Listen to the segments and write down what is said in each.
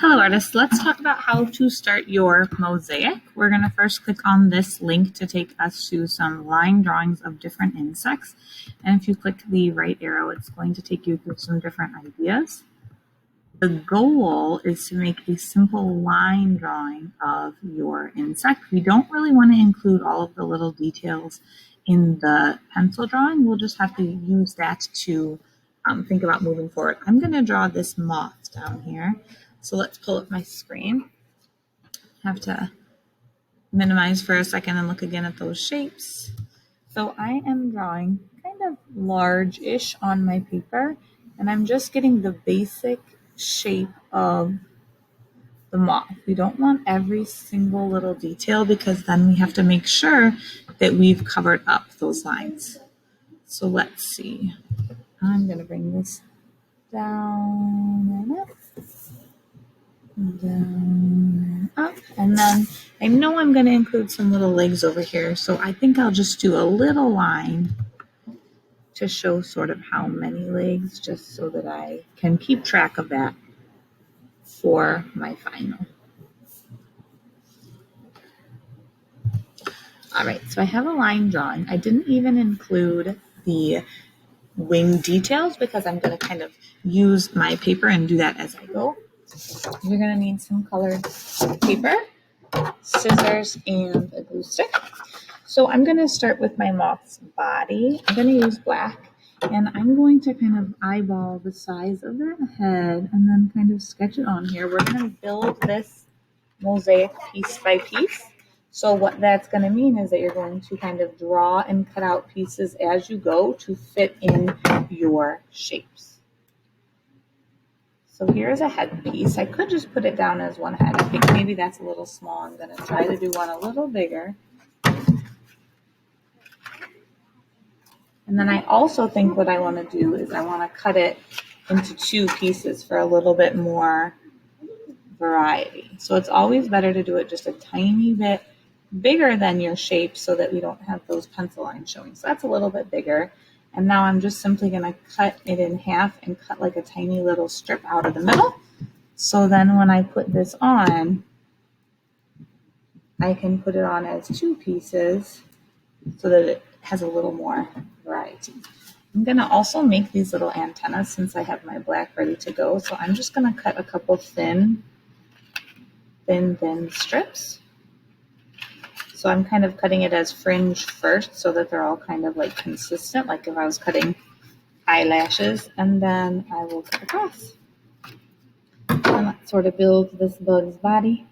Hello artists, let's talk about how to start your mosaic. We're going to first click on this link to take us to some line drawings of different insects. And if you click the right arrow, it's going to take you through some different ideas. The goal is to make a simple line drawing of your insect. We don't really want to include all of the little details in the pencil drawing. We'll just have to use that to think about moving forward. I'm going to draw this moth down here. So let's pull up my screen. Have to minimize for a second and look again at those shapes. So I am drawing kind of large-ish on my paper, and I'm just getting the basic shape of the moth. We don't want every single little detail because then we have to make sure that we've covered up those lines. So let's see. I'm going to bring this down and up. Down, up, and then I know I'm going to include some little legs over here, so I think I'll just do a little line to show sort of how many legs, just so that I can keep track of that for my final. All right, so I have a line drawn. I didn't even include the wing details because I'm going to kind of use my paper and do that as I go. You're going to need some colored paper, scissors, and a glue stick. So I'm going to start with my moth's body. I'm going to use black, and I'm going to kind of eyeball the size of that head and then kind of sketch it on here. We're going to build this mosaic piece by piece. So what that's going to mean is that you're going to kind of draw and cut out pieces as you go to fit in your shapes. So here's a head piece. I could just put it down as one head. I think maybe that's a little small. I'm going to try to do one a little bigger. And then I also think what I want to do is I want to cut it into two pieces for a little bit more variety. So it's always better to do it just a tiny bit bigger than your shape so that we don't have those pencil lines showing. So that's a little bit bigger. And now I'm just simply going to cut it in half and cut like a tiny little strip out of the middle. So then when I put this on, I can put it on as two pieces so that it has a little more variety. I'm going to also make these little antennas since I have my black ready to go. So I'm just going to cut a couple thin strips. So I'm kind of cutting it as fringe first so that they're all kind of like consistent, like if I was cutting eyelashes, and then I will cut across. And let's sort of build this bug's body.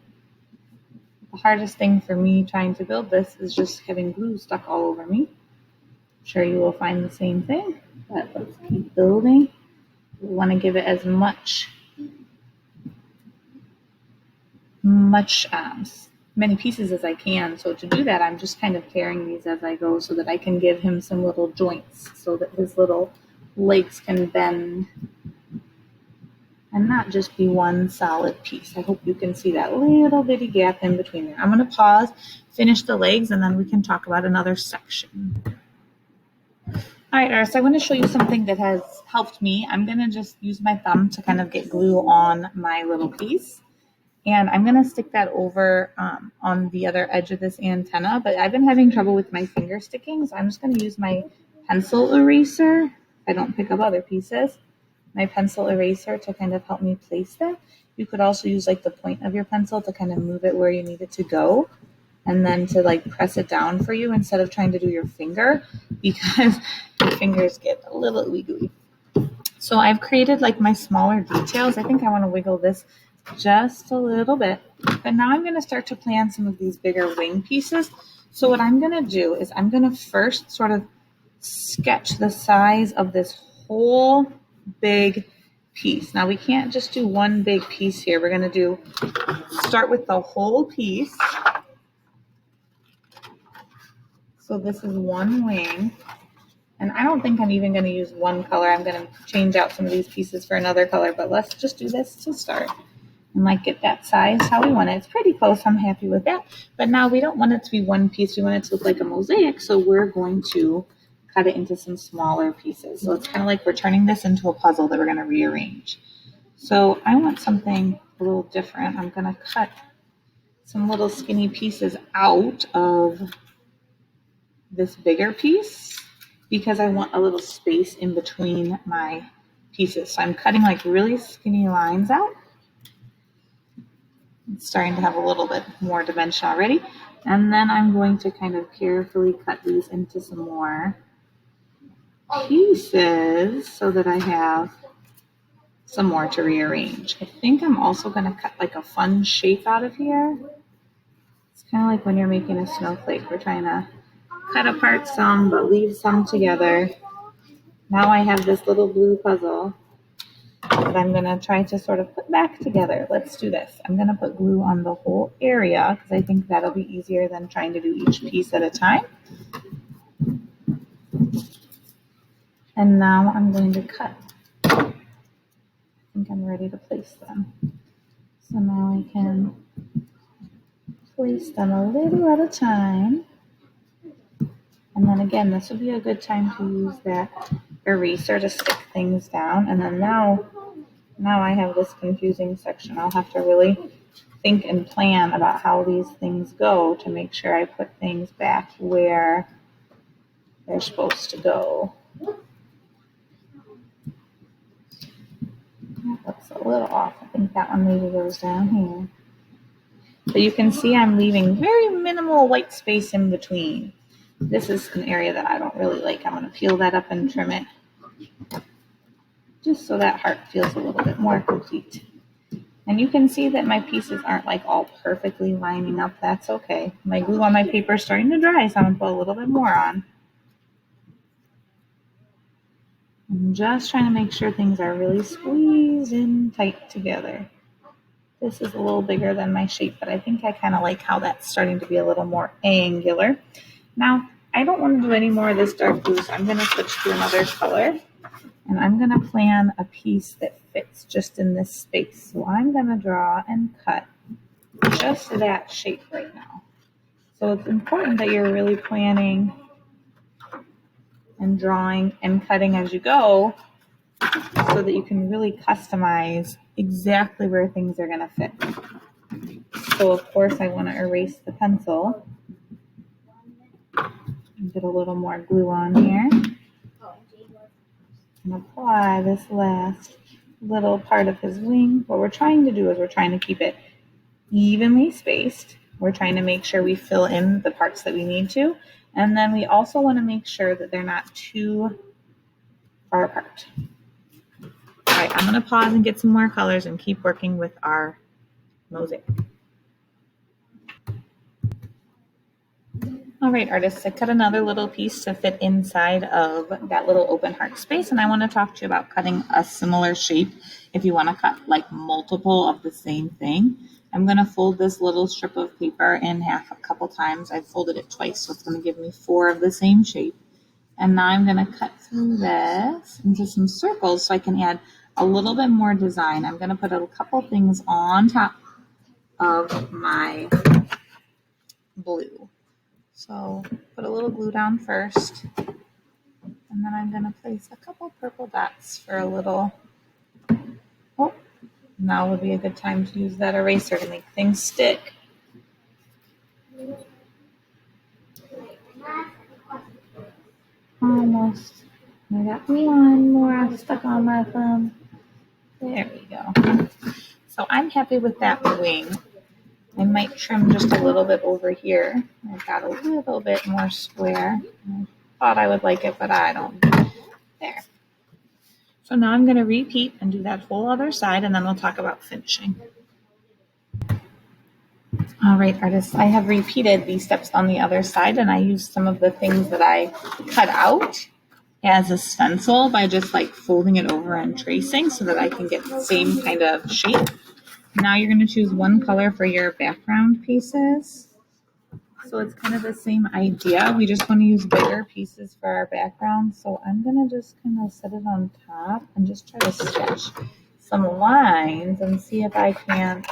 The hardest thing for me trying to build this is just having glue stuck all over me. I'm sure you will find the same thing, but let's keep building. We want to give it as many pieces as I can. So to do that, I'm just kind of tearing these as I go so that I can give him some little joints so that his little legs can bend and not just be one solid piece. I hope you can see that little bitty gap in between there. I'm going to pause, finish the legs, and then we can talk about another section. All right, artists, I want to show you something that has helped me. I'm going to just use my thumb to kind of get glue on my little piece. And I'm going to stick that over on the other edge of this antenna, but I've been having trouble with my finger sticking, so I'm just going to use my pencil eraser. I don't pick up other pieces. My pencil eraser to kind of help me place that. You could also use like the point of your pencil to kind of move it where you need it to go, and then to like press it down for you instead of trying to do your finger because your fingers get a little wiggly. So I've created like my smaller details. I think I want to wiggle this just a little bit, but now I'm going to start to plan some of these bigger wing pieces. So what I'm going to do is I'm going to first sort of sketch the size of this whole big piece. Now we can't just do one big piece here. We're going to start with the whole piece. So this is one wing. And I don't think I'm even going to use one color. I'm going to change out some of these pieces for another color, but let's just do this to start. And like get that size how we want it. It's pretty close. I'm happy with that. But now we don't want it to be one piece. We want it to look like a mosaic. So we're going to cut it into some smaller pieces. So it's kind of like we're turning this into a puzzle that we're going to rearrange. So I want something a little different. I'm going to cut some little skinny pieces out of this bigger piece because I want a little space in between my pieces. So I'm cutting like really skinny lines out. It's starting to have a little bit more dimension already. And then I'm going to kind of carefully cut these into some more pieces so that I have some more to rearrange. I think I'm also going to cut like a fun shape out of here. It's kind of like when you're making a snowflake. We're trying to cut apart some but leave some together. Now I have this little blue puzzle that I'm going to try to sort of put back together. Let's do this. I'm going to put glue on the whole area because I think that'll be easier than trying to do each piece at a time. And now I'm going to cut. I think I'm ready to place them. So now I can place them a little at a time. And then again, this would be a good time to use that eraser to stick things down. And then now I have this confusing section. I'll have to really think and plan about how these things go to make sure I put things back where they're supposed to go. That looks a little off. I think that one maybe goes down here. But you can see I'm leaving very minimal white space in between. This is an area that I don't really like. I'm going to peel that up and trim it just so that heart feels a little bit more complete. And you can see that my pieces aren't like all perfectly lining up. That's okay. My glue on my paper is starting to dry, so I'm going to put a little bit more on. I'm just trying to make sure things are really squeezed in tight together. This is a little bigger than my shape, but I think I kind of like how that's starting to be a little more angular. Now, I don't want to do any more of this dark blue, so I'm going to switch to another color. And I'm going to plan a piece that fits just in this space. So I'm going to draw and cut just that shape right now. So it's important that you're really planning and drawing and cutting as you go so that you can really customize exactly where things are going to fit. So of course I want to erase the pencil and get a little more glue on here and apply this last little part of his wing. What we're trying to do is we're trying to keep it evenly spaced. We're trying to make sure we fill in the parts that we need to. And then we also want to make sure that they're not too far apart. All right, I'm going to pause and get some more colors and keep working with our mosaic. All right, artists, I cut another little piece to fit inside of that little open heart space, and I want to talk to you about cutting a similar shape if you want to cut like multiple of the same thing. I'm going to fold this little strip of paper in half a couple times. I've folded it twice, so it's going to give me 4 of the same shape. And now I'm going to cut through this into some circles so I can add a little bit more design. I'm going to put a couple things on top of my blue. So put a little glue down first, and then I'm going to place a couple purple dots for a little, now would be a good time to use that eraser to make things stick. Almost. I got one more stuck on my thumb. There we go. So I'm happy with that wing. I might trim just a little bit over here. I've got a little bit more square. I thought I would like it, but I don't. There. So now I'm going to repeat and do that whole other side, and then we'll talk about finishing. All right, artists, I have repeated these steps on the other side, and I used some of the things that I cut out as a stencil by just like folding it over and tracing so that I can get the same kind of shape. Now you're going to choose one color for your background pieces. So it's kind of the same idea. We just want to use bigger pieces for our background. So I'm going to just kind of set it on top and just try to sketch some lines and see if I can't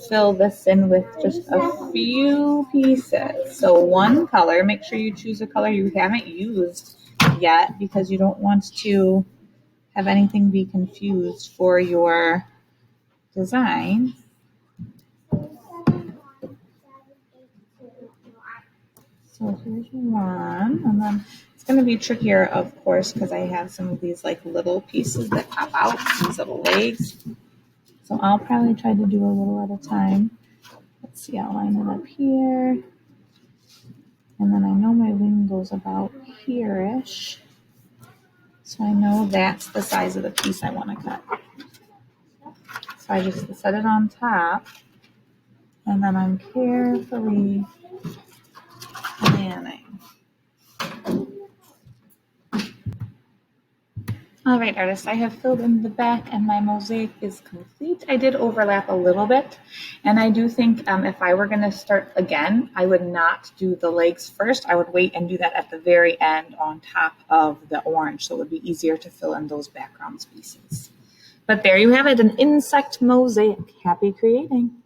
fill this in with just a few pieces. So one color, make sure you choose a color you haven't used yet because you don't want to have anything be confused for your design. So here's one, and then it's going to be trickier, of course, because I have some of these like little pieces that pop out, these little legs. So I'll probably try to do a little at a time. Let's see, I'll line it up here. And then I know my wing goes about here-ish. So I know that's the size of the piece I want to cut. So I just set it on top, and then I'm carefully planning. All right, artists, I have filled in the back and my mosaic is complete. I did overlap a little bit, and I do think if I were going to start again, I would not do the legs first. I would wait and do that at the very end on top of the orange, so it would be easier to fill in those background pieces. But there you have it, an insect mosaic. Happy creating.